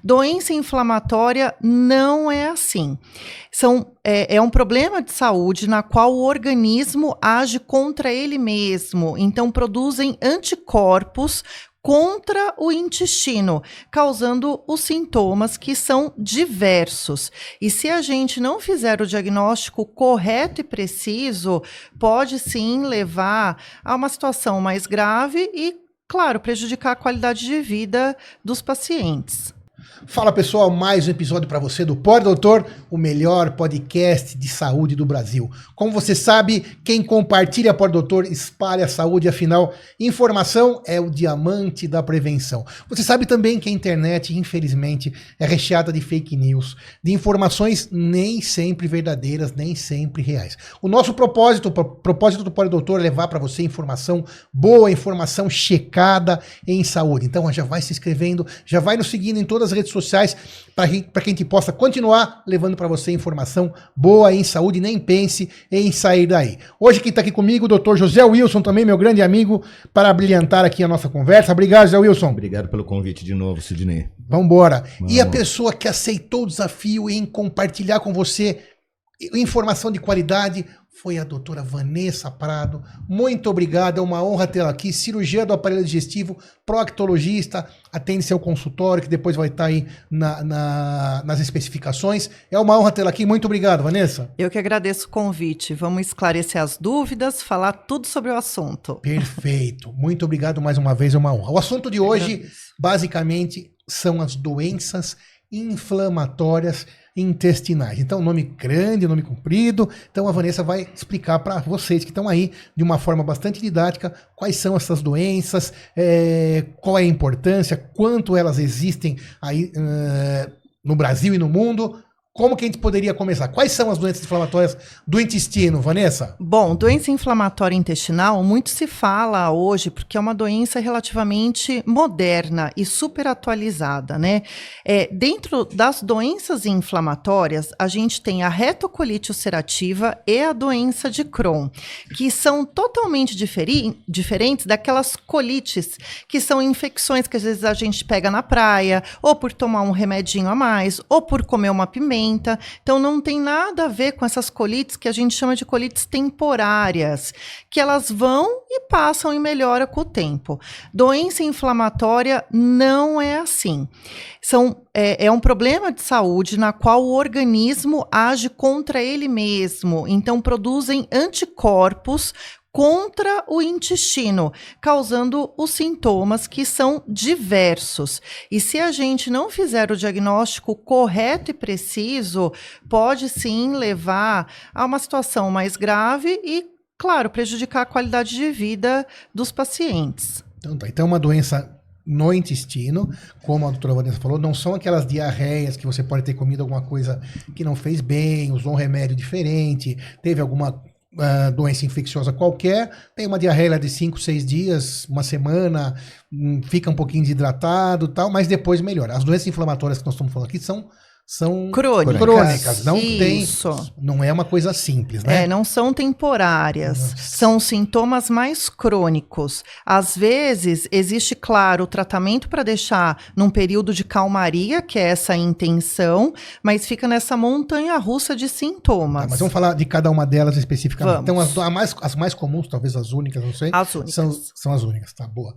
Doença inflamatória não é assim. É um problema de saúde na qual o organismo age contra ele mesmo. Então, produzem anticorpos contra o intestino, causando os sintomas que são diversos. E se a gente não fizer o diagnóstico correto e preciso, pode sim levar a uma situação mais grave e, claro, prejudicar a qualidade de vida dos pacientes. Fala pessoal, mais um episódio para você do Pode Doutor, o melhor podcast de saúde do Brasil. Como você sabe, quem compartilha Pode Doutor espalha a saúde, afinal, informação é o diamante da prevenção. Você sabe também que a internet, infelizmente, é recheada de fake news, de informações nem sempre verdadeiras, nem sempre reais. O nosso propósito do Pode Doutor é levar para você informação boa, informação checada em saúde. Então já vai se inscrevendo, já vai nos seguindo em todas as redes sociais para que a gente possa continuar levando para você informação boa em saúde, nem pense em sair daí. Hoje quem está aqui comigo, o Dr. José Wilson, também meu grande amigo, para brilhantar aqui a nossa conversa. Obrigado, José Wilson. Obrigado pelo convite de novo, Sidney. Vamos embora. E a pessoa que aceitou o desafio em compartilhar com você informação de qualidade foi a doutora Vanessa Prado. Muito obrigado, é uma honra tê-la aqui. Cirurgia do aparelho digestivo, proctologista, atende seu consultório, que depois vai estar aí nas especificações. É uma honra tê-la aqui. Muito obrigado, Vanessa. Eu que agradeço o convite. Vamos esclarecer as dúvidas, falar tudo sobre o assunto. Perfeito. Muito obrigado mais uma vez, é uma honra. O assunto de hoje, basicamente, são as doenças inflamatórias intestinais. Então, nome grande, nome comprido. Então, a Vanessa vai explicar para vocês que estão aí de uma forma bastante didática quais são essas doenças, qual é a importância, quanto elas existem aí no Brasil e no mundo. Como que a gente poderia começar? Quais são as doenças inflamatórias do intestino, Vanessa? Bom, doença inflamatória intestinal, muito se fala hoje, porque é uma doença relativamente moderna e super atualizada, né? Dentro das doenças inflamatórias, a gente tem a retocolite ulcerativa e a doença de Crohn, que são totalmente diferentes daquelas colites, que são infecções que às vezes a gente pega na praia, ou por tomar um remedinho a mais, ou por comer uma pimenta. Então não tem nada a ver com essas colites que a gente chama de colites temporárias, que elas vão e passam e melhoram com o tempo. Doença inflamatória não é assim. É um problema de saúde na qual o organismo age contra ele mesmo. Então produzem anticorpos contra o intestino, causando os sintomas que são diversos. E se a gente não fizer o diagnóstico correto e preciso, pode sim levar a uma situação mais grave e, claro, prejudicar a qualidade de vida dos pacientes. Então, uma doença no intestino, como a doutora Vanessa falou, não são aquelas diarreias que você pode ter comido alguma coisa que não fez bem, usou um remédio diferente, teve alguma doença infecciosa qualquer, tem uma diarreia de 5, 6 dias, uma semana, fica um pouquinho desidratado e tal, mas depois melhora. As doenças inflamatórias que nós estamos falando aqui são crônicas. Não é uma coisa simples, né? Não são temporárias. Nossa. São sintomas mais crônicos. Às vezes, existe, claro, o tratamento para deixar num período de calmaria, que é essa a intenção, mas fica nessa montanha-russa de sintomas. Mas vamos falar de cada uma delas especificamente. Vamos. Então, as mais comuns, talvez as únicas, não sei. As únicas. São as únicas, tá? Boa.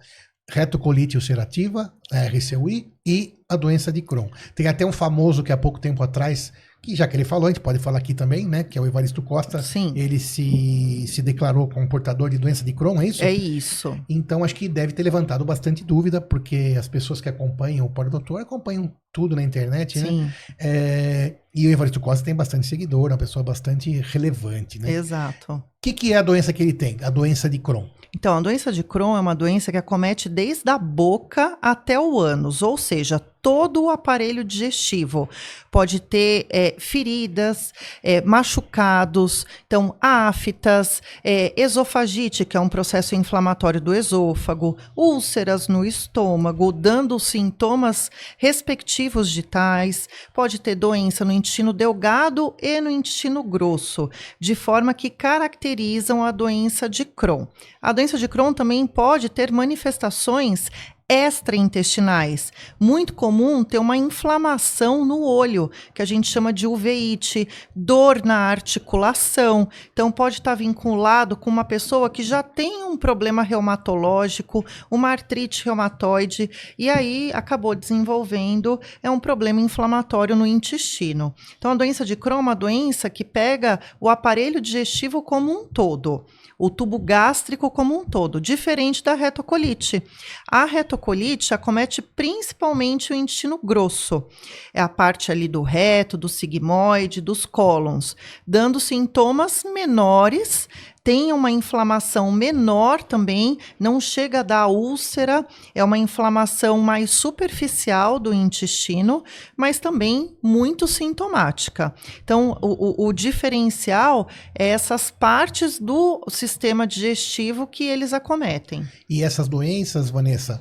Retocolite ulcerativa, a RCUI, e a doença de Crohn. Tem até um famoso que há pouco tempo atrás, que já que ele falou, a gente pode falar aqui também, né? Que é o Evaristo Costa. Sim. Ele se declarou como portador de doença de Crohn, é isso? É isso. Então acho que deve ter levantado bastante dúvida, porque as pessoas que acompanham o Pode Doutor acompanham tudo na internet, Sim. né? E o Evaristo Costa tem bastante seguidor, é uma pessoa bastante relevante, né? Exato. O que é a doença que ele tem? A doença de Crohn. Então, a doença de Crohn é uma doença que acomete desde a boca até o ânus, ou seja, todo o aparelho digestivo. Pode ter feridas, machucados, então aftas, esofagite, que é um processo inflamatório do esôfago, úlceras no estômago, dando sintomas respectivos de tais. Pode ter doença no intestino delgado e no intestino grosso, de forma que caracterizam a doença de Crohn. A doença de Crohn também pode ter manifestações extraintestinais. Muito comum ter uma inflamação no olho, que a gente chama de uveíte, dor na articulação. Então, pode estar vinculado com uma pessoa que já tem um problema reumatológico, uma artrite reumatoide, e aí acabou desenvolvendo um problema inflamatório no intestino. Então, a doença de Crohn é uma doença que pega o aparelho digestivo como um todo, o tubo gástrico como um todo, diferente da retocolite. A retocolite acomete principalmente o intestino grosso, é a parte ali do reto, do sigmoide, dos cólons, dando sintomas menores, tem uma inflamação menor também, não chega a dar úlcera, é uma inflamação mais superficial do intestino, mas também muito sintomática. Então, o diferencial é essas partes do sistema digestivo que eles acometem. E essas doenças, Vanessa,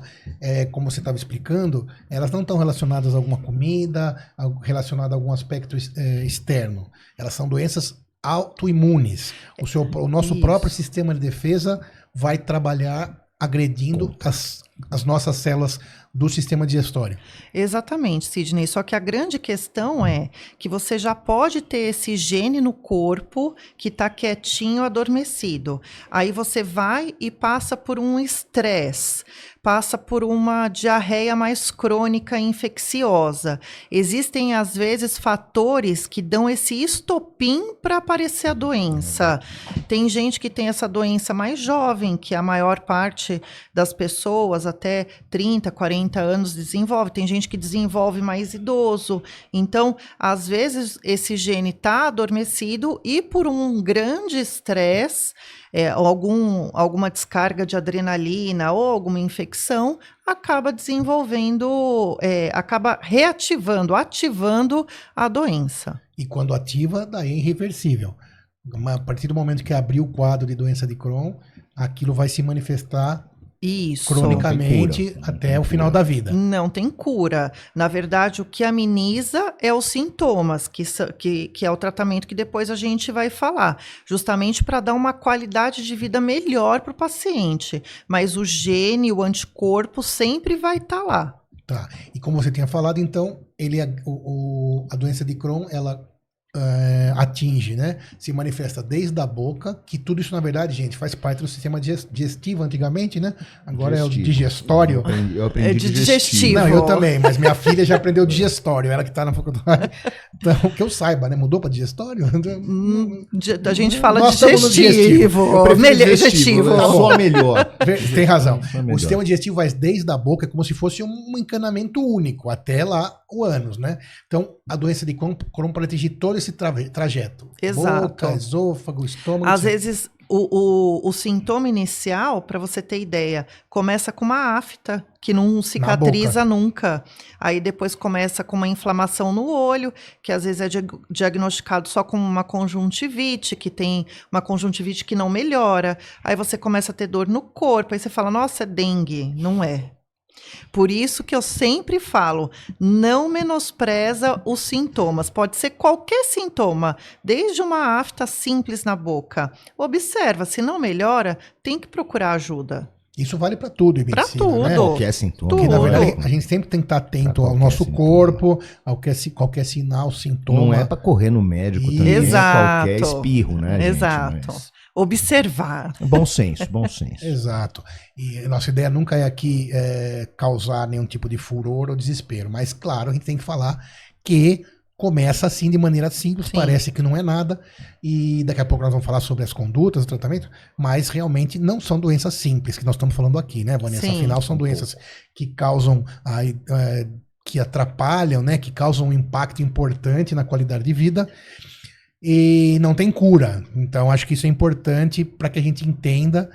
como você estava explicando, elas não estão relacionadas a alguma comida, relacionadas a algum aspecto externo. Elas são doenças autoimunes. O nosso próprio sistema de defesa vai trabalhar agredindo as nossas células do sistema digestório. Exatamente, Sidney. Só que a grande questão é que você já pode ter esse gene no corpo que está quietinho, adormecido. Aí você vai e passa por um estresse, passa por uma diarreia mais crônica e infecciosa. Existem, às vezes, fatores que dão esse estopim para aparecer a doença. Tem gente que tem essa doença mais jovem, que a maior parte das pessoas, até 30, 40 anos, desenvolve. Tem gente que desenvolve mais idoso. Então, às vezes, esse gene está adormecido e por um grande estresse, alguma descarga de adrenalina ou alguma infecção, acaba desenvolvendo, acaba ativando a doença. E quando ativa, daí é irreversível. A partir do momento que abrir o quadro de doença de Crohn, aquilo vai se manifestar cronicamente até o final da vida. Não tem cura. Na verdade, o que ameniza é os sintomas, que é o tratamento que depois a gente vai falar, justamente para dar uma qualidade de vida melhor para o paciente. Mas o gene, o anticorpo, sempre vai estar lá. Tá. E como você tinha falado, então, a doença de Crohn, ela atinge, né? Se manifesta desde a boca, que tudo isso, na verdade, gente, faz parte do sistema digestivo antigamente, né? Agora digestivo. É o digestório. Eu aprendi digestivo. Não, eu também, mas minha filha já aprendeu digestório, ela que tá na faculdade. Então, que eu saiba, né? Mudou para digestório? A gente fala digestivo. Digestivo. Tá só melhor. Tem razão. O sistema digestivo vai desde a boca, é como se fosse um encanamento único, até lá o ânus, né? Então, a doença de Crohn pode atingir todo esse trajeto. Exato. Boca, esôfago, estômago. Às vezes, o sintoma inicial, para você ter ideia, começa com uma afta, que não cicatriza nunca. Aí depois começa com uma inflamação no olho, que às vezes é diagnosticado só com uma conjuntivite, que tem uma conjuntivite que não melhora. Aí você começa a ter dor no corpo, aí você fala, nossa, é dengue. Não é. Por isso que eu sempre falo, não menospreza os sintomas. Pode ser qualquer sintoma, desde uma afta simples na boca. Observa, se não melhora, tem que procurar ajuda. Isso vale para tudo em medicina, pra tudo. Né? Qualquer sintoma. Porque, na verdade, a gente sempre tem que estar atento ao nosso corpo, qualquer sinal, sintoma. Não é para correr no médico também, Exato. qualquer espirro, né, gente? Exato. Mas... observar. Bom senso, bom senso. Exato. E a nossa ideia nunca é aqui causar nenhum tipo de furor ou desespero. Mas, claro, a gente tem que falar que começa assim de maneira simples, sim. Parece que não é nada. E daqui a pouco nós vamos falar sobre as condutas, o tratamento. Mas realmente não são doenças simples que nós estamos falando aqui, né, Vanessa? Sim. Afinal, são doenças que causam... que atrapalham, né? Que causam um impacto importante na qualidade de vida. E não tem cura. Então, acho que isso é importante para que a gente entenda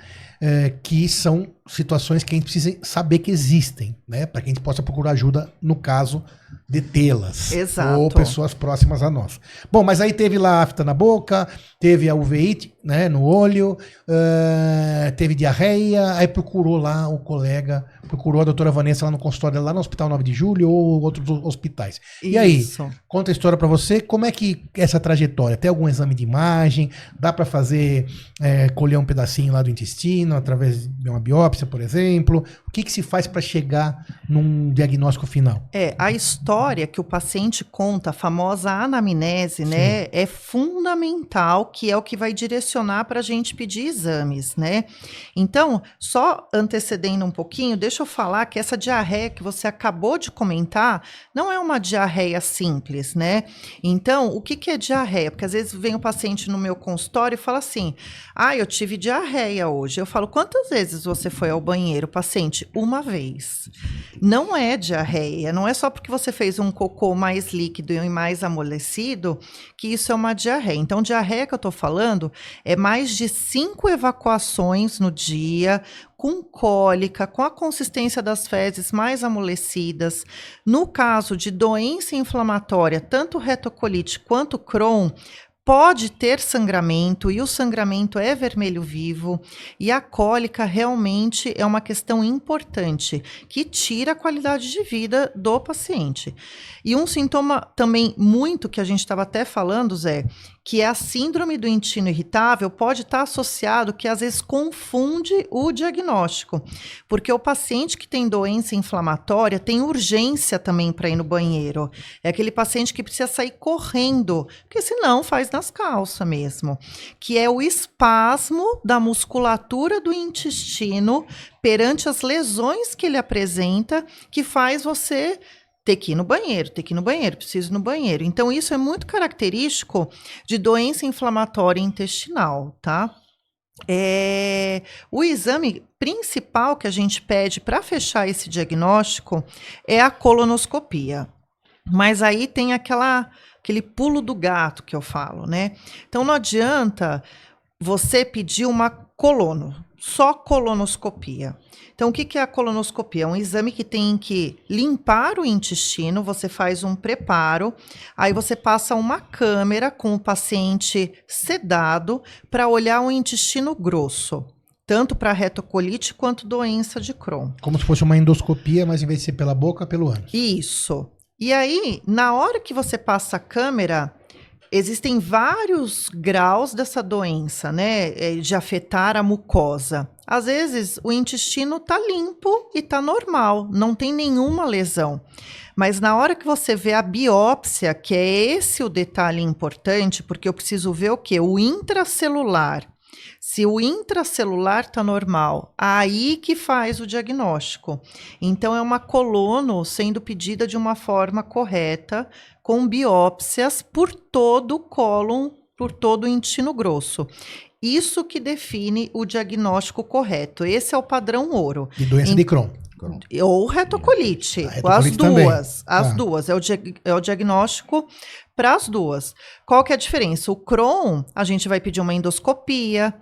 que são situações que a gente precisa saber que existem, né? Para que a gente possa procurar ajuda no caso de tê-las. Exato. Ou pessoas próximas a nós. Bom, mas aí teve lá a afta na boca, teve a uveíte, né, no olho, teve diarreia, aí procurou lá o colega procurou a doutora Vanessa lá no consultório dela, lá no Hospital 9 de Julho ou outros hospitais. E aí, Isso. conta a história pra você, como é que essa trajetória? Tem algum exame de imagem? Dá pra fazer, colher um pedacinho lá do intestino através de uma biópsia, por exemplo? O que se faz pra chegar num diagnóstico final? A história que o paciente conta, a famosa anamnese, né, é fundamental, que é o que vai direcionar para a gente pedir exames, né? Então, só antecedendo um pouquinho, deixa eu falar que essa diarreia que você acabou de comentar não é uma diarreia simples, né? Então, o que é diarreia? Porque às vezes vem o paciente no meu consultório e fala assim, eu tive diarreia hoje. Eu falo, quantas vezes você foi ao banheiro, paciente? Uma vez. Não é diarreia, não é só porque você fez um cocô mais líquido e mais amolecido que isso é uma diarreia. Então, diarreia que eu tô falando é mais de 5 evacuações no dia, com cólica, com a consistência das fezes mais amolecidas. No caso de doença inflamatória, tanto retocolite quanto Crohn, pode ter sangramento e o sangramento é vermelho vivo e a cólica realmente é uma questão importante que tira a qualidade de vida do paciente. E um sintoma também muito que a gente estava até falando, Zé, que é a síndrome do intestino irritável, pode estar associado que às vezes confunde o diagnóstico, porque o paciente que tem doença inflamatória tem urgência também para ir no banheiro. É aquele paciente que precisa sair correndo, porque senão faz nas calças mesmo, que é o espasmo da musculatura do intestino perante as lesões que ele apresenta, que faz você ter que ir no banheiro, preciso ir no banheiro. Então, isso é muito característico de doença inflamatória intestinal, tá? O exame principal que a gente pede para fechar esse diagnóstico é a colonoscopia. Mas aí tem aquele pulo do gato que eu falo, né? Então, não adianta você pedir uma só colonoscopia. Então, o que é a colonoscopia? É um exame que tem que limpar o intestino, você faz um preparo, aí você passa uma câmera com o paciente sedado para olhar o intestino grosso, tanto para retocolite quanto doença de Crohn. Como se fosse uma endoscopia, mas em vez de ser pela boca, pelo ânus. Isso. E aí, na hora que você passa a câmera, existem vários graus dessa doença, né, de afetar a mucosa. Às vezes, o intestino está limpo e está normal, não tem nenhuma lesão. Mas na hora que você vê a biópsia, que é esse o detalhe importante, porque eu preciso ver o quê? O intracelular. Se o intracelular está normal, aí que faz o diagnóstico. Então, é uma colono sendo pedida de uma forma correta, com biópsias por todo o cólon, por todo o intestino grosso. Isso que define o diagnóstico correto. Esse é o padrão ouro. De doença de Crohn. Ou retocolite. Retocolite as duas. também. As duas. É o diagnóstico para as duas. Qual que é a diferença? O Crohn, a gente vai pedir uma endoscopia.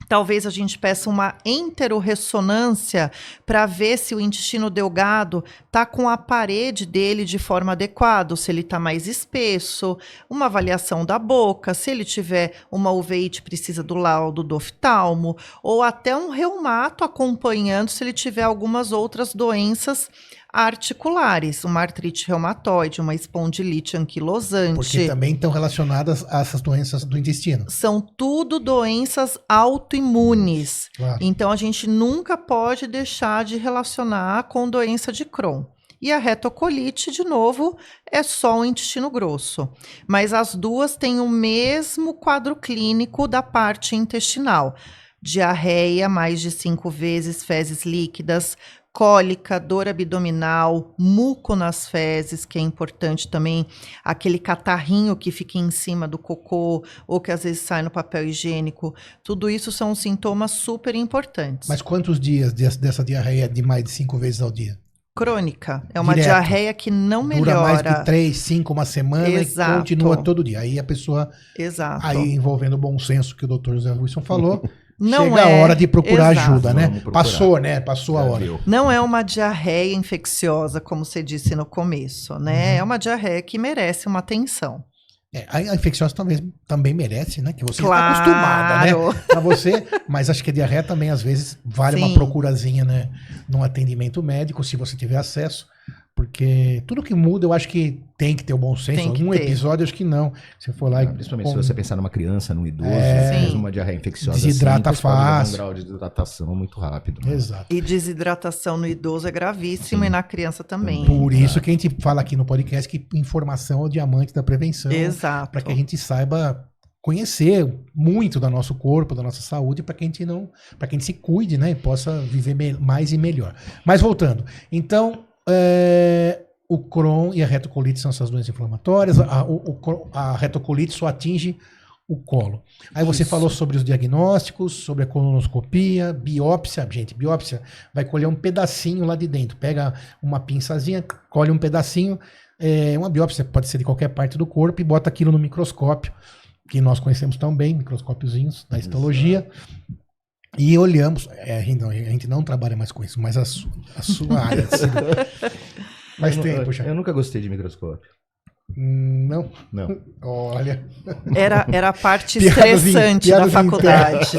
Talvez a gente peça uma enterorressonância para ver se o intestino delgado está com a parede dele de forma adequada, se ele está mais espesso, uma avaliação da boca, se ele tiver uma uveíte precisa do laudo do oftalmo, ou até um reumato acompanhando se ele tiver algumas outras doenças articulares, uma artrite reumatoide, uma espondilite anquilosante. Porque também estão relacionadas a essas doenças do intestino. São tudo doenças autoimunes. Claro. Então, a gente nunca pode deixar de relacionar com doença de Crohn. E a retocolite, de novo, é só o intestino grosso. Mas as duas têm o mesmo quadro clínico da parte intestinal. Diarreia, mais de 5 vezes, fezes líquidas, cólica, dor abdominal, muco nas fezes, que é importante também, aquele catarrinho que fica em cima do cocô, ou que às vezes sai no papel higiênico. Tudo isso são sintomas super importantes. Mas quantos dias dessa diarreia de mais de 5 vezes ao dia? Crônica. É uma Direto. Diarreia que não melhora. Dura mais de 3, 5, uma semana. Exato. E continua todo dia. Aí a pessoa, Exato. aí envolvendo o bom senso que o Dr. José Wilson falou, não chega a hora de procurar ajuda, né? Vamos procurar. Passou, né? Passou a hora. Não é uma diarreia infecciosa, como você disse no começo, né? É uma diarreia que merece uma atenção. A infecciose também merece, né? Que você Claro. está acostumada, né? Pra você, mas acho que a diarreia também, às vezes, vale uma Sim. procurazinha, né? Num atendimento médico, se você tiver acesso. Porque tudo que muda, eu acho que tem que ter o bom senso. Tem que Algum ter. episódio, acho que não. Se for lá Principalmente se você pensar numa criança, num idoso, Sim. mesmo uma diarreia infecciosa Desidrata simples, pode levar fácil. um grau de desidratação muito rápido. Né? Exato. E desidratação no idoso é gravíssimo Sim. e na criança também. Por isso que a gente fala aqui no podcast que informação é o diamante da prevenção. Exato. Para que a gente saiba conhecer muito do nosso corpo, da nossa saúde, para que a gente se cuide, né, e possa viver mais e melhor. Mas voltando, então, o Crohn e a retocolite são essas doenças inflamatórias. A retocolite só atinge o colo. Aí você falou sobre os diagnósticos, sobre a colonoscopia, biópsia. Gente, biópsia vai colher um pedacinho lá de dentro. Pega uma pinçazinha, colhe um pedacinho. Uma biópsia pode ser de qualquer parte do corpo e bota aquilo no microscópio, que nós conhecemos tão bem, microscópiozinhos da histologia. E olhamos, a gente não trabalha mais com isso, mas a sua área. Faz tempo já. Eu nunca gostei de microscópio. Não? Não. Olha. Era a parte Piadazinha, estressante da piadazinha faculdade.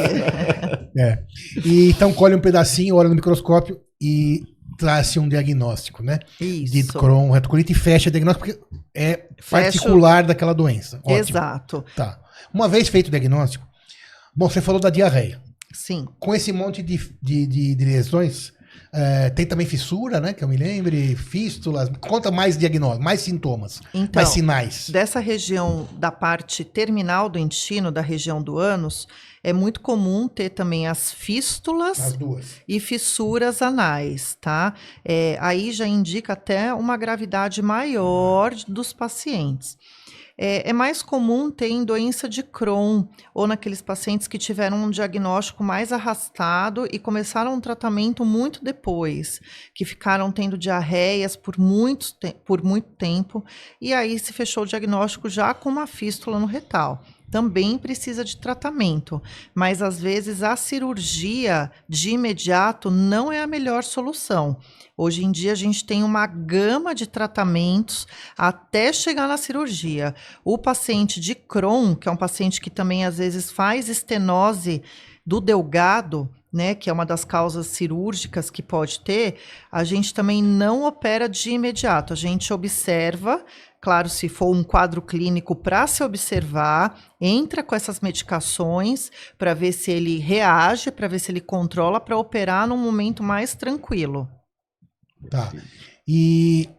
E então colhe um pedacinho, olha no microscópio e traz um diagnóstico, né? Isso. De Crohn, retocolite, e fecha o diagnóstico, porque é particular daquela doença. Ótimo. Exato. Tá. Uma vez feito o diagnóstico, bom, você falou da diarreia. Sim. Com esse monte de lesões, tem também fissura, né? Que eu me lembre, fístulas. Conta mais diagnóstico, mais sintomas, Então, mais sinais. dessa região da parte terminal do intestino, da região do ânus, é muito comum ter também as fístulas As duas. e fissuras anais, tá? Aí já indica até uma gravidade maior dos pacientes. É mais comum ter em doença de Crohn ou naqueles pacientes que tiveram um diagnóstico mais arrastado e começaram um tratamento muito depois, que ficaram tendo diarreias por muito tempo e aí se fechou o diagnóstico já com uma fístula no retal. Também precisa de tratamento, mas às vezes a cirurgia de imediato não é a melhor solução. Hoje em dia a gente tem uma gama de tratamentos até chegar na cirurgia. O paciente de Crohn, que é um paciente que também às vezes faz estenose do delgado, né, que é uma das causas cirúrgicas que pode ter, a gente também não opera de imediato. A gente observa, claro, se for um quadro clínico para se observar, entra com essas medicações para ver se ele reage, para ver se ele controla, para operar num momento mais tranquilo. Tá. E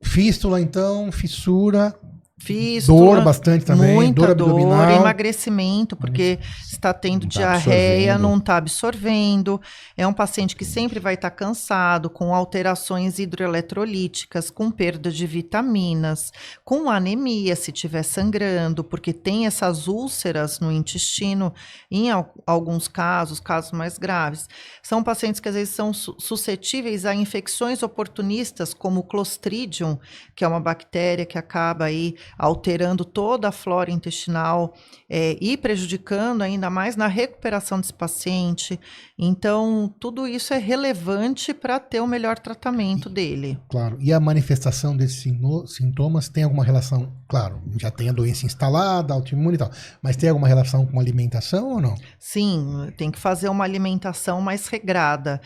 fístula, então, fissura. Fístula, Dor bastante também, muita dor abdominal. emagrecimento, porque está tendo Não tá diarreia, absorvendo. não está absorvendo. É um paciente que sempre vai estar cansado, com alterações hidroeletrolíticas, com perda de vitaminas, com anemia, se estiver sangrando, porque tem essas úlceras no intestino, em alguns casos mais graves. São pacientes que às vezes são suscetíveis a infecções oportunistas, como o Clostridium, que é uma bactéria que acaba aí alterando toda a flora intestinal e prejudicando ainda mais na recuperação desse paciente. Então, tudo isso é relevante para ter o melhor tratamento dele. Claro. E a manifestação desses sintomas tem alguma relação? Claro, já tem a doença instalada, autoimune e tal, mas tem alguma relação com alimentação ou não? Sim, tem que fazer uma alimentação mais regrada.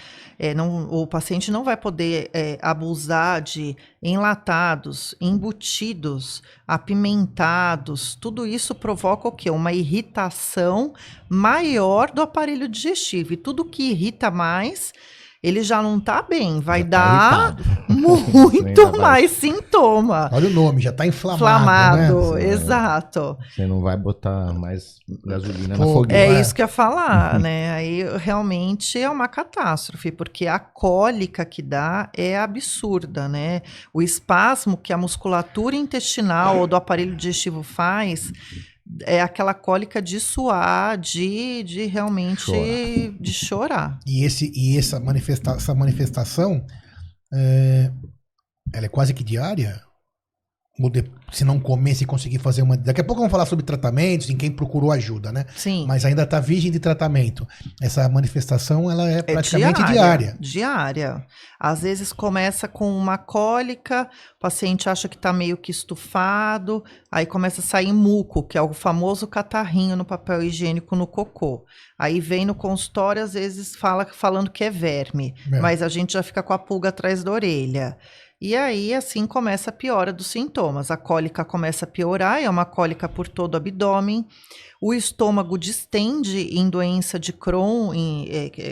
O paciente não vai poder abusar de enlatados, embutidos, apimentados. Tudo isso provoca o quê? Uma irritação maior do aparelho digestivo. E tudo que irrita mais, ele já não está bem. Vai dar muito mais sintoma. Olha o nome, já está inflamado, né? Exato. Você não vai botar mais gasolina Fogo, na fogueira. É isso que eu ia falar, né? Aí realmente é uma catástrofe, porque a cólica que dá é absurda, né? O espasmo que a musculatura intestinal ou do aparelho digestivo faz é aquela cólica de suar, de realmente de chorar. E essa manifestação, ela é quase que diária? se não comer, se conseguir fazer uma... Daqui a pouco vamos falar sobre tratamentos, em quem procurou ajuda, né? Sim. Mas ainda está virgem de tratamento. Essa manifestação, ela é praticamente diária. Diária. Às vezes começa com uma cólica, o paciente acha que está meio que estufado, aí começa a sair muco, que é o famoso catarrinho no papel higiênico no cocô. Aí vem no consultório, às vezes falando que é verme, mas a gente já fica com a pulga atrás da orelha. E aí, assim, começa a piora dos sintomas. A cólica começa a piorar, é uma cólica por todo o abdômen. O estômago distende em doença de Crohn,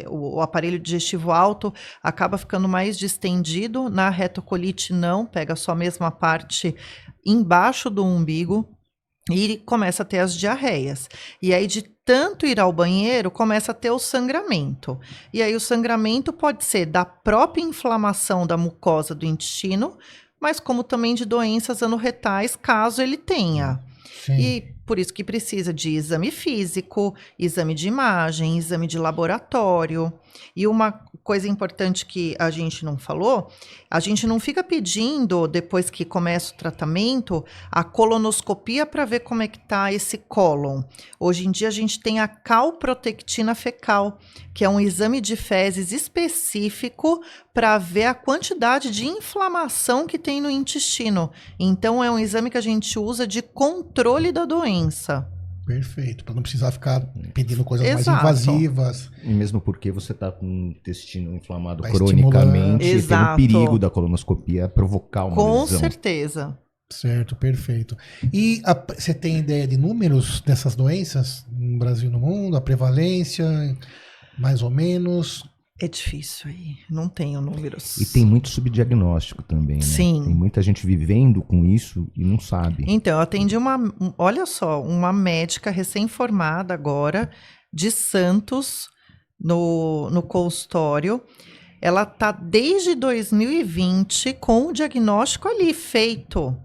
o aparelho digestivo alto acaba ficando mais distendido. Na retocolite não, pega só a mesma parte embaixo do umbigo. E começa a ter as diarreias. E aí, de tanto ir ao banheiro, começa a ter o sangramento. E aí, o sangramento pode ser da própria inflamação da mucosa do intestino, mas como também de doenças anorretais, caso ele tenha. Sim. E por isso que precisa de exame físico, exame de imagem, exame de laboratório. E uma coisa importante que a gente não falou, a gente não fica pedindo, depois que começa o tratamento, a colonoscopia para ver como é que está esse cólon. Hoje em dia a gente tem a calprotectina fecal, que é um exame de fezes específico para ver a quantidade de inflamação que tem no intestino. Então é um exame que a gente usa de controle da doença. Perfeito, para não precisar ficar pedindo coisas Exato. mais invasivas. E mesmo porque você está com o intestino inflamado Vai cronicamente, tem o Exato. perigo da colonoscopia provocar uma Com lesão. certeza. Certo, perfeito. E você tem ideia de números dessas doenças no Brasil e no mundo? A prevalência, mais ou menos? É difícil aí, não tenho números. E tem muito subdiagnóstico também, né? Sim. Tem muita gente vivendo com isso e não sabe. Então, eu atendi olha só, uma médica recém-formada agora, de Santos, no consultório. Ela tá desde 2020 com o diagnóstico ali feito,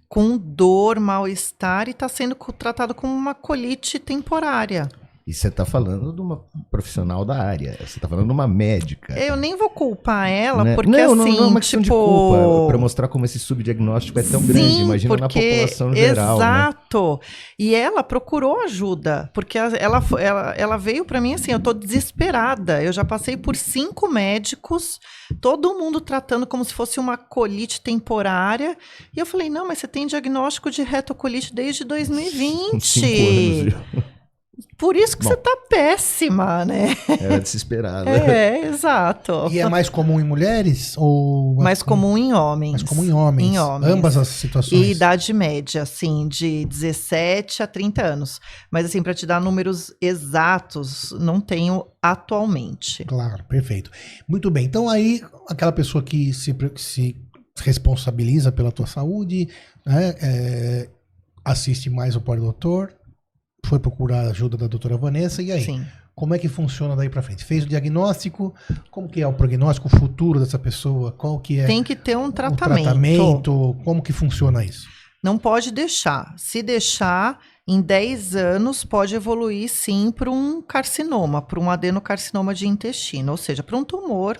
com dor, mal-estar, e está sendo tratado como uma colite temporária. E você está falando de uma profissional da área, você está falando de uma médica. Eu nem vou culpar ela, né? porque não, assim, não é uma questão tipo... de culpa, para mostrar como esse subdiagnóstico é tão grande, imagina na população geral. Exato. Né? E ela procurou ajuda, porque ela veio para mim assim, eu tô desesperada, eu já passei por 5 médicos, todo mundo tratando como se fosse uma colite temporária, e eu falei, não, mas você tem diagnóstico de retocolite desde 2020. 5 anos, viu? Por isso que você tá péssima, né? Era desesperada. Exato. E é mais comum em mulheres? Ou mais comum em homens. Mais comum em homens. Em homens. Ambas as situações. E idade média, assim, de 17 a 30 anos. Mas, assim, para te dar números exatos, não tenho atualmente. Claro, perfeito. Muito bem. Então, aí, aquela pessoa que se responsabiliza pela tua saúde, né, assiste mais o Pode Doutor, foi procurar a ajuda da doutora Vanessa, e aí? Sim. Como é que funciona daí para frente? Fez o diagnóstico, como que é o prognóstico futuro dessa pessoa? Qual que é? Tem que ter um o tratamento. tratamento? Como que funciona isso? Não pode deixar. Se deixar, em 10 anos, pode evoluir, sim, para um carcinoma, para um adenocarcinoma de intestino, ou seja, para um tumor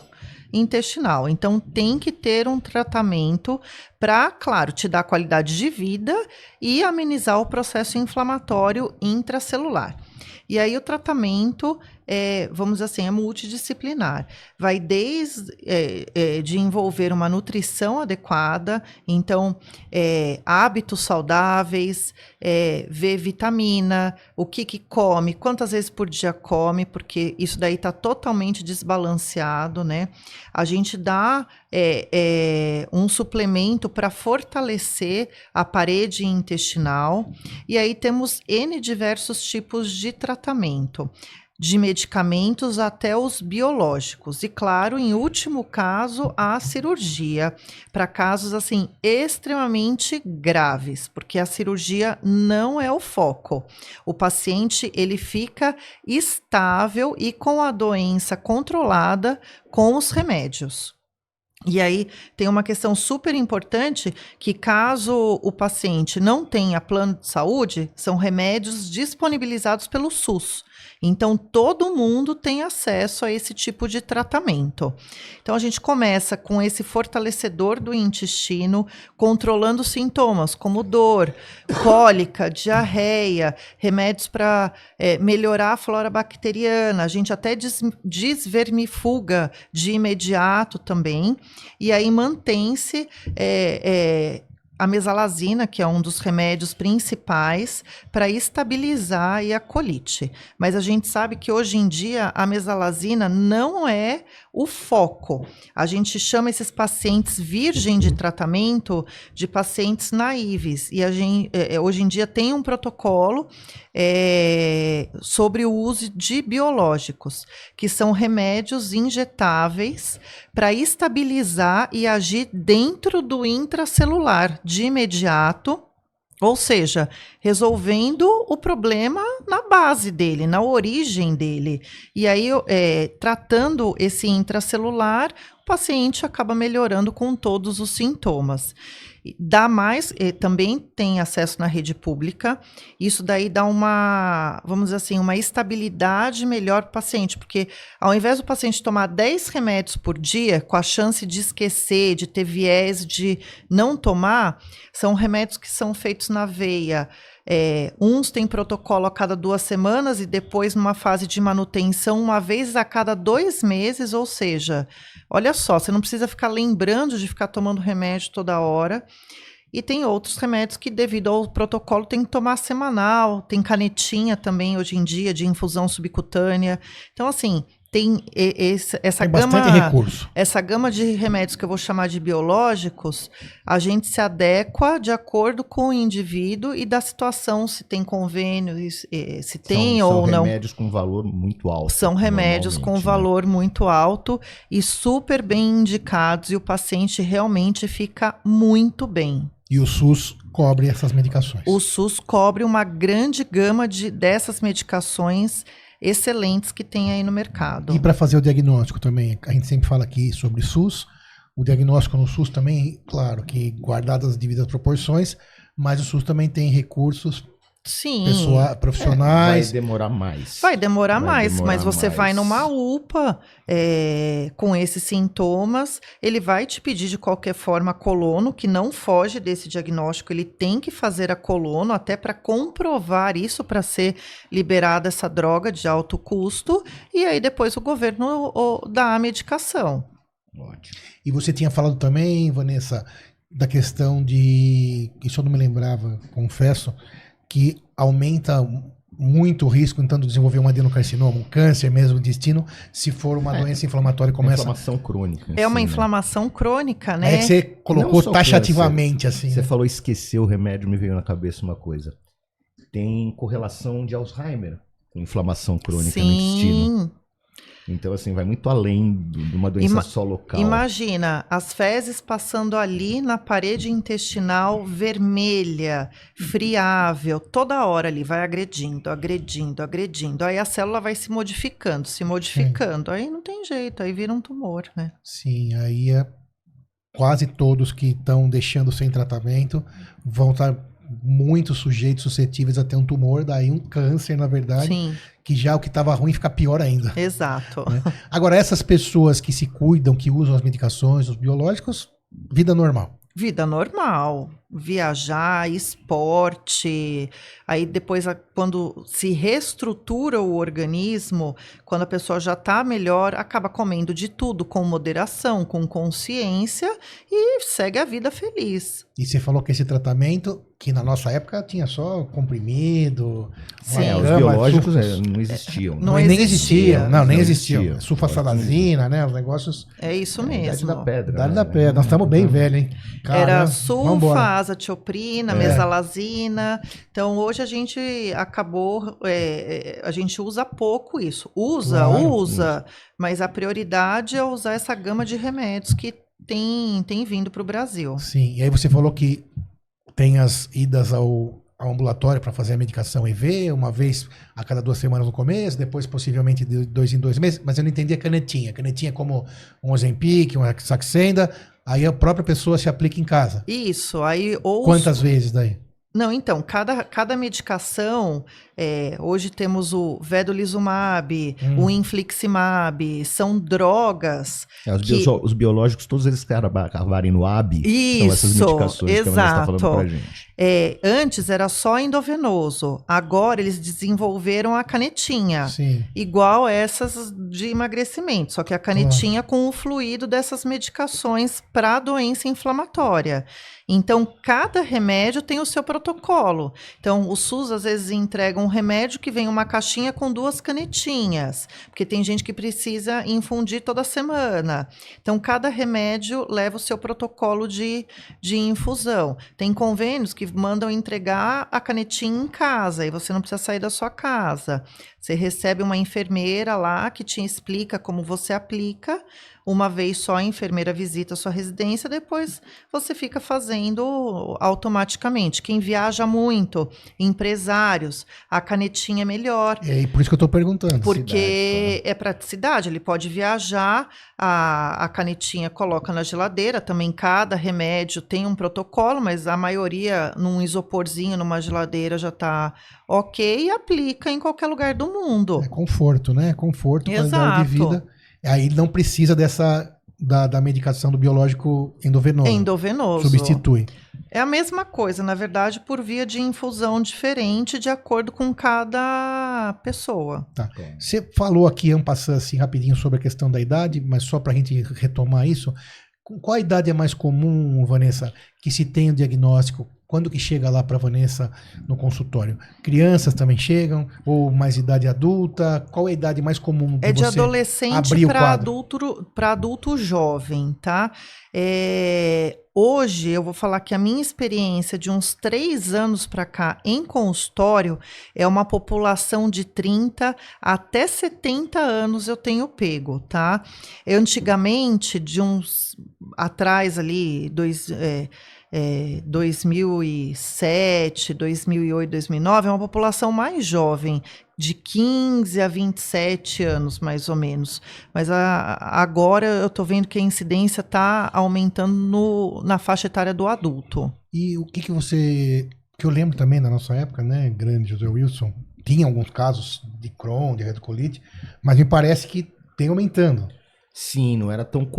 intestinal. Então, tem que ter um tratamento para, claro, te dar qualidade de vida e amenizar o processo inflamatório intracelular. E aí, o tratamento vamos dizer assim, é multidisciplinar. Vai desde de envolver uma nutrição adequada, então, hábitos saudáveis, ver vitamina, o que come, quantas vezes por dia come, porque isso daí está totalmente desbalanceado, né? A gente dá um suplemento para fortalecer a parede intestinal, e aí temos N diversos tipos de tratamento, de medicamentos até os biológicos. E, claro, em último caso, a cirurgia, para casos, assim, extremamente graves, porque a cirurgia não é o foco. O paciente, ele fica estável e com a doença controlada com os remédios. E aí tem uma questão super importante que caso o paciente não tenha plano de saúde, são remédios disponibilizados pelo SUS. Então, todo mundo tem acesso a esse tipo de tratamento. Então, a gente começa com esse fortalecedor do intestino, controlando sintomas como dor, cólica, diarreia, remédios para melhorar a flora bacteriana. A gente até desvermifuga de imediato também. E aí mantém-se a mesalazina, que é um dos remédios principais para estabilizar aí a colite. Mas a gente sabe que hoje em dia a mesalazina não é o foco. A gente chama esses pacientes virgem de tratamento de pacientes naíves. E hoje em dia tem um protocolo sobre o uso de biológicos, que são remédios injetáveis para estabilizar e agir dentro do intracelular de imediato, ou seja, resolvendo o problema na base dele, na origem dele. E aí, tratando esse intracelular, o paciente acaba melhorando com todos os sintomas. Dá mais, também tem acesso na rede pública, isso daí dá vamos dizer assim, uma estabilidade melhor para o paciente, porque ao invés do paciente tomar 10 remédios por dia, com a chance de esquecer, de ter viés de não tomar, são remédios que são feitos na veia. Uns têm protocolo a cada 2 semanas e depois numa fase de manutenção uma vez a cada 2 meses, ou seja, olha só, você não precisa ficar lembrando de ficar tomando remédio toda hora. E tem outros remédios que, devido ao protocolo, tem que tomar semanal, tem canetinha também hoje em dia de infusão subcutânea. Então, assim, tem essa gama de remédios que eu vou chamar de biológicos, a gente se adequa de acordo com o indivíduo e da situação, se tem convênio, se tem ou não. São remédios com valor muito alto. São remédios com valor muito alto e super bem indicados, e o paciente realmente fica muito bem. E o SUS cobre essas medicações? O SUS cobre uma grande gama dessas medicações excelentes que tem aí no mercado. E para fazer o diagnóstico também, a gente sempre fala aqui sobre SUS, o diagnóstico no SUS também, claro, que guardadas as devidas proporções, mas o SUS também tem recursos profissionais. Vai demorar mais. Vai demorar mais, mas você vai numa UPA com esses sintomas, ele vai te pedir de qualquer forma colono, que não foge desse diagnóstico, ele tem que fazer a colono até para comprovar isso, para ser liberada essa droga de alto custo, e aí depois o governo dá a medicação. Ótimo. E você tinha falado também, Vanessa, da questão de, isso eu não me lembrava, confesso, que aumenta muito o risco, então, de desenvolver um adenocarcinoma, um câncer mesmo do intestino, se for uma doença inflamatória como essa. Inflamação crônica. É uma inflamação crônica, né? É que você colocou taxativamente, assim. Você falou esquecer o remédio, me veio na cabeça uma coisa. Tem correlação de Alzheimer com inflamação crônica no intestino. Então, assim, vai muito além de uma doença só local. Imagina, as fezes passando ali na parede intestinal vermelha, friável, toda hora ali, vai agredindo. Aí a célula vai se modificando. Aí não tem jeito, aí vira um tumor, né? Sim, aí quase todos que estão deixando sem tratamento vão estar muito sujeitos, suscetíveis a ter um tumor, daí um câncer, na verdade. Sim. Que já o que estava ruim fica pior ainda. Exato. Né? Agora, essas pessoas que se cuidam, que usam as medicações, os biológicos, vida normal. Vida normal, viajar, esporte, aí depois quando se reestrutura o organismo, quando a pessoa já está melhor, acaba comendo de tudo com moderação, com consciência e segue a vida feliz. E você falou que esse tratamento, que na nossa época tinha só comprimido, os biológicos não existiam. Nem existiam. Sulfasalazina, né? Os negócios. É isso mesmo. Idade da pedra. Idade da pedra. Nós estamos bem velhos, hein? Caramba, era sulfa, azatioprina, mesalazina. Então hoje a gente acabou, a gente usa pouco isso. Usa, mas a prioridade é usar essa gama de remédios que tem vindo para o Brasil. Sim, e aí você falou que tem as idas ao ao ambulatório para fazer a medicação EV, uma vez a cada 2 semanas no começo, depois possivelmente de 2 em 2 meses, mas eu não entendi a canetinha. A canetinha é como um Ozempic, uma Saxenda, aí a própria pessoa se aplica em casa. Isso, aí ou... Quantas vezes daí? Não, então, cada medicação, hoje temos o vedolizumab, o infliximab, são drogas os biológicos, todos eles que acabarem no AB, são essas medicações que a Vanessa está falando pra gente. Antes era só endovenoso, agora eles desenvolveram a canetinha, Sim. igual essas de emagrecimento, só que a canetinha com o fluido dessas medicações para doença inflamatória. Então, cada remédio tem o seu protocolo. Então, o SUS às vezes entrega um remédio que vem uma caixinha com 2 canetinhas, porque tem gente que precisa infundir toda semana. Então, cada remédio leva o seu protocolo de infusão. Tem convênios que mandam entregar a canetinha em casa, e você não precisa sair da sua casa. Você recebe uma enfermeira lá que te explica como você aplica. Uma vez só a enfermeira visita a sua residência, depois você fica fazendo automaticamente. Quem viaja muito, empresários, a canetinha é melhor. É por isso que eu estou perguntando. Porque é praticidade, ele pode viajar, a canetinha coloca na geladeira, também cada remédio tem um protocolo, mas a maioria num isoporzinho, numa geladeira já está ok, e aplica em qualquer lugar do mundo. É conforto, né? Conforto, Exato. qualidade de vida. Aí não precisa da medicação do biológico endovenoso. Endovenoso. Substitui. É a mesma coisa, na verdade, por via de infusão diferente, de acordo com cada pessoa. Tá. Você falou aqui, passando assim rapidinho sobre a questão da idade, mas só para a gente retomar isso. Qual a idade é mais comum, Vanessa, que se tem o diagnóstico? Quando que chega lá para a Vanessa no consultório? Crianças também chegam? Ou mais idade adulta? Qual é a idade mais comum de de você adolescente para adulto jovem, tá? Hoje, eu vou falar que a minha experiência de uns 3 anos para cá em consultório é uma população de 30 até 70 anos eu tenho pego, tá? Antigamente, de uns atrás ali, 2007, 2008, 2009, é uma população mais jovem, de 15 a 27 anos, mais ou menos. Mas agora eu estou vendo que a incidência está aumentando na faixa etária do adulto. E o que eu lembro também na nossa época, né, grande José Wilson, tinha alguns casos de Crohn, de retocolite, mas me parece que tem aumentando. Sim, não era tão...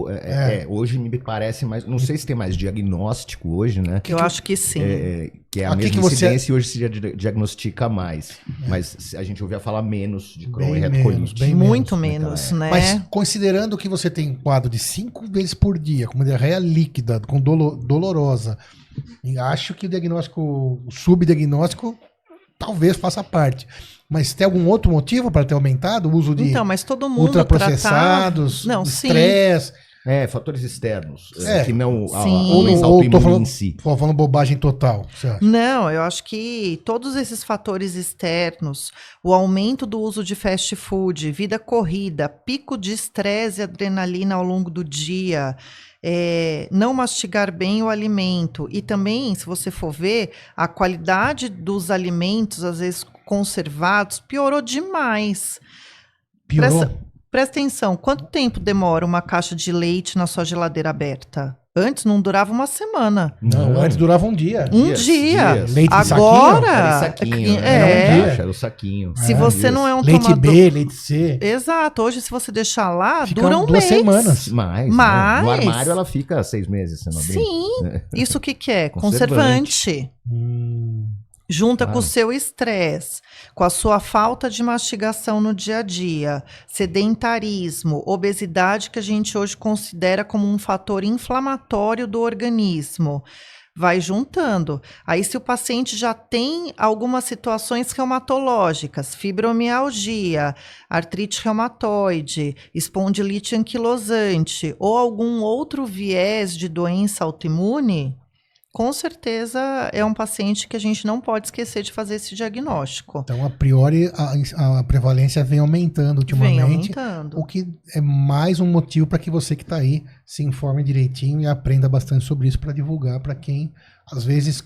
hoje me parece mais... Não sei se tem mais diagnóstico hoje, né? Eu acho que sim. Que é a mesma incidência e hoje se diagnostica mais. Mas a gente ouvia falar menos de Crohn e retocolite. Muito menos, né? Mas considerando que você tem um quadro de 5 vezes por dia, com uma diarreia líquida, com dolorosa, acho que o diagnóstico, o subdiagnóstico, talvez faça parte. Mas tem algum outro motivo para ter aumentado o uso de mas todo mundo ultraprocessados, estresse? Fatores externos. Que não a ou tô falando, em si. Falando bobagem total, você acha? Não, eu acho que todos esses fatores externos, o aumento do uso de fast food, vida corrida, pico de estresse e adrenalina ao longo do dia, não mastigar bem o alimento e também, se você for ver, a qualidade dos alimentos, às vezes conservados, piorou demais. Piorou? Presta atenção, quanto tempo demora uma caixa de leite na sua geladeira aberta? Antes não durava uma semana. Não, antes durava um dia. Dia. Leite agora era saquinho, era o saquinho. Se você não é um leite tomador... B, leite C. Exato. Hoje, se você deixar lá, fica dura 2 semanas. Mais. Né? No armário ela fica 6 meses. Você não abrir. Sim. Isso o que é? Conservante. Junta com o seu estresse, com a sua falta de mastigação no dia a dia, sedentarismo, obesidade, que a gente hoje considera como um fator inflamatório do organismo. Vai juntando. Aí, se o paciente já tem algumas situações reumatológicas, fibromialgia, artrite reumatoide, espondilite anquilosante ou algum outro viés de doença autoimune, com certeza é um paciente que a gente não pode esquecer de fazer esse diagnóstico. Então, a priori, a prevalência vem aumentando ultimamente. Vem aumentando. O que é mais um motivo para que você que está aí se informe direitinho e aprenda bastante sobre isso para divulgar para quem, às vezes,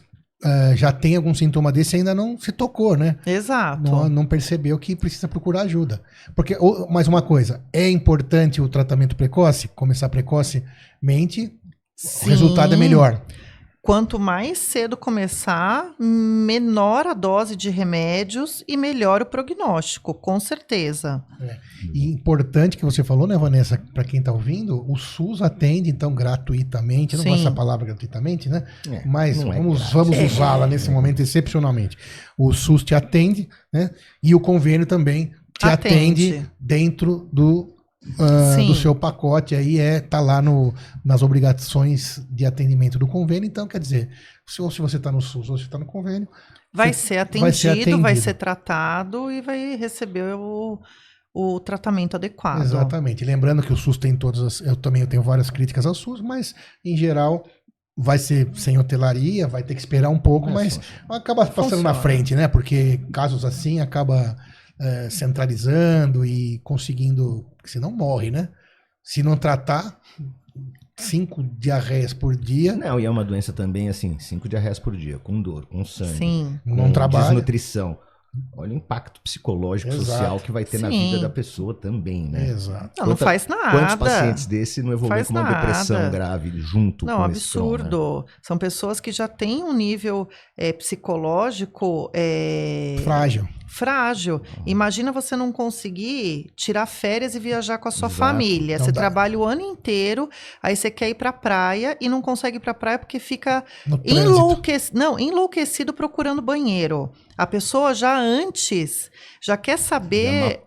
já tem algum sintoma desse e ainda não se tocou, né? Exato. Não percebeu que precisa procurar ajuda. Porque, mais uma coisa, é importante o tratamento precoce, começar precocemente, Sim. o resultado é melhor. Quanto mais cedo começar, menor a dose de remédios e melhor o prognóstico, com certeza. E importante que você falou, né, Vanessa, para quem está ouvindo, o SUS atende, então, gratuitamente. Eu não gosto dessa palavra gratuitamente, né? Mas vamos usá-la nesse momento excepcionalmente. O SUS te atende, né? E o convênio também te atende dentro do seu pacote, aí tá lá nas obrigações de atendimento do convênio. Então, quer dizer, se você está no SUS ou se está no convênio, vai ser atendido, vai ser tratado e vai receber o tratamento adequado. Exatamente. Lembrando que o SUS tem eu tenho várias críticas ao SUS, mas em geral vai ser sem hotelaria, vai ter que esperar um pouco, mas acaba passando na frente, né? Porque casos assim acaba centralizando e conseguindo, porque senão morre, né? Se não tratar, 5 diarreias por dia. Não, e é uma doença também, assim, 5 diarreias por dia, com dor, com sangue, Sim. Não trabalha. Desnutrição. Olha o impacto psicológico, social que vai ter na vida da pessoa também, né? Exato. Não faz nada. Quantos pacientes desse não evoluem com uma depressão grave junto com absurdo. esse trauma, né? São pessoas que já têm um nível psicológico frágil. Imagina você não conseguir tirar férias e viajar com a sua família. Não você dá. trabalha o ano inteiro, aí você quer ir pra praia e não consegue ir pra praia porque fica enlouquecido procurando banheiro. A pessoa já antes já quer saber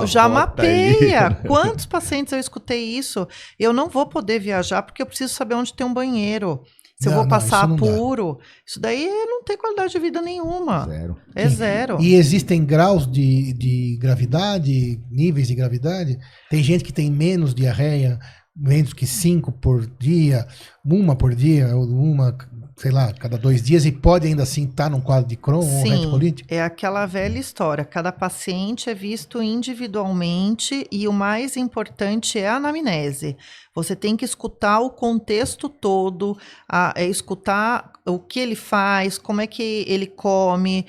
já mapeia. Quantos pacientes eu escutei isso? Eu não vou poder viajar porque eu preciso saber onde tem um banheiro. Se eu vou passar apuro, isso daí não tem qualidade de vida nenhuma. Zero. É zero. E existem graus de gravidade, níveis de gravidade. Tem gente que tem menos diarreia, menos que 5 por dia, uma por dia, ou uma, sei lá, cada 2 dias, e pode ainda assim estar num quadro de Crohn ou retocolite? É aquela velha história. Cada paciente é visto individualmente e o mais importante é a anamnese. Você tem que escutar o contexto todo, escutar o que ele faz, como é que ele come,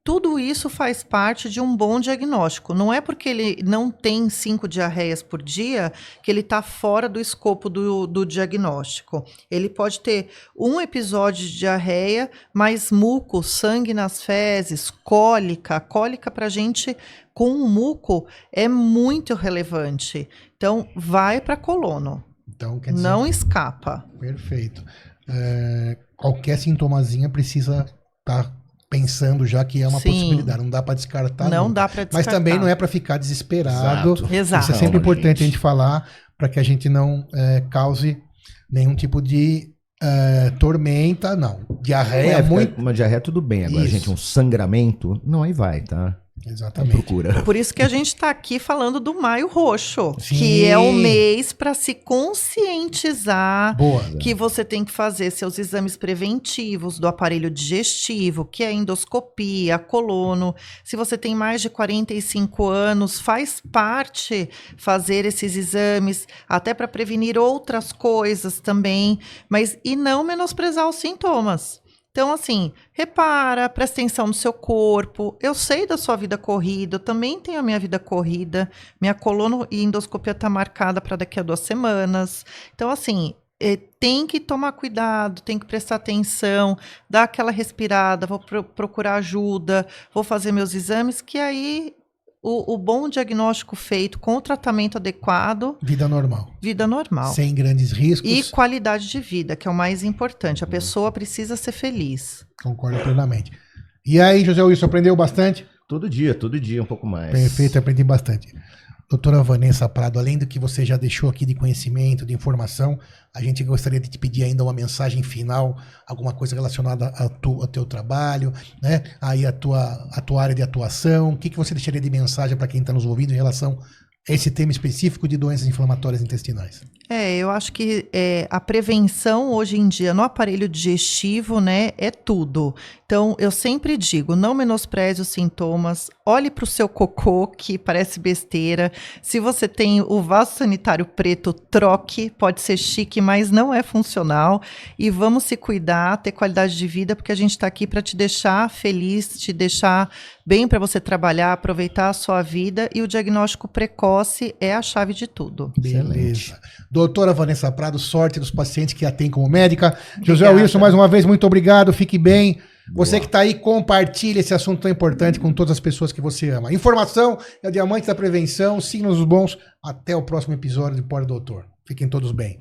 tudo isso faz parte de um bom diagnóstico. Não é porque ele não tem 5 diarreias por dia que ele está fora do escopo do diagnóstico. Ele pode ter um episódio de diarreia, mas muco, sangue nas fezes, cólica. Cólica para a gente com o muco é muito relevante. Então, vai para colono. Então, quer dizer, não escapa. Perfeito. Qualquer sintomazinha precisa estar pensando já que é uma possibilidade. Não dá para descartar. Não dá para descartar. Mas também não é para ficar desesperado. Exato. Isso é sempre importante a gente falar para que a gente não cause nenhum tipo de tormenta, não. Diarreia muito. Uma diarreia tudo bem. Agora, gente, um sangramento, não, aí vai, tá? Exatamente. Procura. Por isso que a gente está aqui falando do Maio Roxo, Sim. que é o mês para se conscientizar que você tem que fazer seus exames preventivos do aparelho digestivo, que é a endoscopia, a colono. Se você tem mais de 45 anos, faz parte fazer esses exames, até para prevenir outras coisas também, e não menosprezar os sintomas. Então, assim, repara, presta atenção no seu corpo. Eu sei da sua vida corrida, eu também tenho a minha vida corrida. Minha colono e endoscopia está marcada para daqui a 2 semanas. Então, assim, tem que tomar cuidado, tem que prestar atenção, dar aquela respirada, vou procurar ajuda, vou fazer meus exames, que aí o bom diagnóstico feito com o tratamento adequado... Vida normal. Vida normal. Sem grandes riscos. E qualidade de vida, que é o mais importante. A pessoa precisa ser feliz. Concordo plenamente. E aí, José Wilson, aprendeu bastante? Todo dia um pouco mais. Perfeito, aprendi bastante. Doutora Vanessa Prado, além do que você já deixou aqui de conhecimento, de informação, a gente gostaria de te pedir ainda uma mensagem final, alguma coisa relacionada ao teu trabalho, né? Aí a tua área de atuação. O que você deixaria de mensagem para quem está nos ouvindo em relação esse tema específico de doenças inflamatórias intestinais? Eu acho que a prevenção hoje em dia no aparelho digestivo, né, é tudo. Então, eu sempre digo, não menospreze os sintomas, olhe para o seu cocô, que parece besteira. Se você tem o vaso sanitário preto, troque, pode ser chique, mas não é funcional. E vamos se cuidar, ter qualidade de vida, porque a gente está aqui para te deixar feliz, te deixar bem para você trabalhar, aproveitar a sua vida, e o diagnóstico precoce é a chave de tudo. Beleza. Doutora Vanessa Prado, sorte dos pacientes que a tem como médica. José Obrigada. Wilson, mais uma vez, muito obrigado, fique bem. Boa. Você que está aí, compartilhe esse assunto tão importante com todas as pessoas que você ama. Informação é o diamante da prevenção, signos bons. Até o próximo episódio do Pode Doutor. Fiquem todos bem.